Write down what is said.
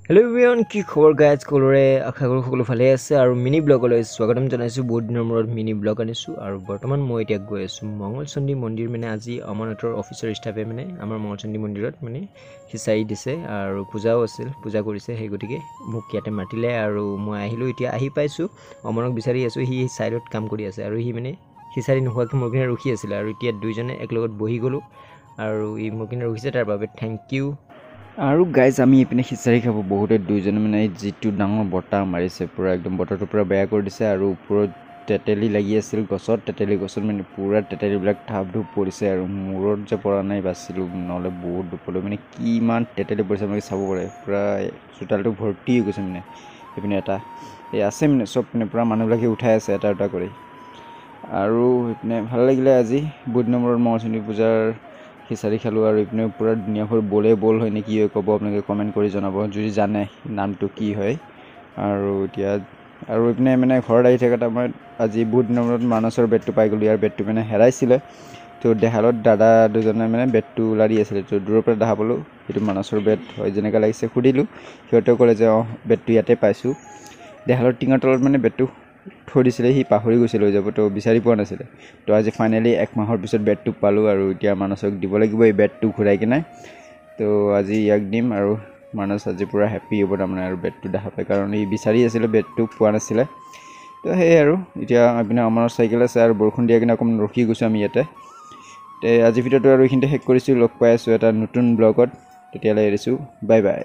Hello' everyone, কি খবৰ guys? সকলোৰে আশা কৰোঁ সকলো ভালে আছে আৰু মিনি ব্লগলৈ স্বাগতম জনাইছোঁ। বহুত দিনৰ মূৰত মিনি ব্লগ আনিছোঁ আৰু বৰ্তমান মই এতিয়া গৈ আছোঁ মঙলচণ্ডী মন্দিৰ। আজি অমৰনাথৰ অফিচাৰ ষ্টাফে আমাৰ মঙলচণ্ডী মন্দিৰত খিচাৰি দিছে আৰু পূজাও আছিল, পূজা কৰিছে। সেই গতিকে মোক ইয়াতে মাতিলে আৰু মই আহিলোঁ। এতিয়া আহি পাইছোঁ, অমৰক বিচাৰি আছোঁ। সি ছাইডত কাম কৰি আছে আৰু সি খিচাৰি নোখোৱাকৈ মোৰ কিনে ৰখি আছিলে আৰু এতিয়া দুইজনে একেলগত বহি গ'লোঁ আৰু ই মোৰ কিনে ৰখিছে, তাৰ বাবে থেংক ইউ। আৰু গাইজ আমি এইপিনে খিচাৰি খাব বহুতে দুইজনে যিটো ডাঙৰ বতাহ মাৰিছে, পূৰা একদম বতৰটো পূৰা বেয়া কৰি দিছে আৰু ওপৰত তেতেলী লাগি আছিল গছত, তেতেলী গছত পূৰা তেতেলীবিলাক ধাপ ধুপ পৰিছে আৰু মূৰত যে পৰা নাই বাচিলোঁ, নহ'লে বহুত দুখ পালোঁ। কিমান তেতেলী পৰিছে চাব পাৰে, পূৰা চোতালটো ভৰ্তি হৈ গৈছে। সেইপিনে এটা এই আছে চব পূৰা মানুহবিলাকে উঠাই আছে এটা এটা কৰি। আৰু সেইপিনে ভাল লাগিলে আজি বহুত দিনৰ মূৰত মঙলচণ্ডী পূজাৰ খিচাৰি খালোঁ আৰু এইপিনে পূৰা ধুনীয়াকৈ বল হয় নেকি ক'ব, আপোনালোকে কমেণ্ট কৰি জনাব যদি জানে নামটো কি হয়। আৰু এতিয়া আৰু এইপিনে ঘৰত আহি থকা সময়ত আজি বহুত দিনৰ মূৰত মানসৰ বেটটো পাই গ'লোঁ। ইয়াৰ বেটটো হেৰাইছিলে, তো দেহালত দাদা দুজনে বেটটো ওলাই আছিলে, তো দূৰৰ পৰা দেখা পালোঁ সেইটো মানসৰ বেট হয় যেনেকৈ লাগিছে। সুধিলোঁ, সিহঁতেও ক'লে যে বেটটো ইয়াতে পাইছোঁ। দেহালৰ টিঙৰ তলত বেটটো থৈ দিছিলে, সি পাহৰি গৈছিল হৈ যাব, তো বিচাৰি পোৱা নাছিলে। তো আজি ফাইনেলি 1 মাহৰ পিছত বেটটো পালোঁ আৰু এতিয়া মানসক দিব লাগিব এই বেটটো ঘূৰাই কিনে। তো আজি ইয়াক দিম আৰু মানস আজি পূৰা হেপ্পী হ'ব তাৰমানে আৰু বেটটো দেখা পায়, কাৰণ ই বিচাৰি আছিলে, বেটটো পোৱা নাছিলে। তো সেয়ে আৰু এতিয়া এইপিনে আমাৰ চাইকেল আছে আৰু বৰষুণ দিয়া কিনে অকণমান ৰখি গৈছোঁ আমি ইয়াতে। আজিৰ ভিডিঅ'টো আৰু এইখিনিতে শেষ কৰিছোঁ। লগ পাই আছোঁ এটা নতুন ব্লগত, তেতিয়ালৈ এৰিছোঁ, বাই বাই।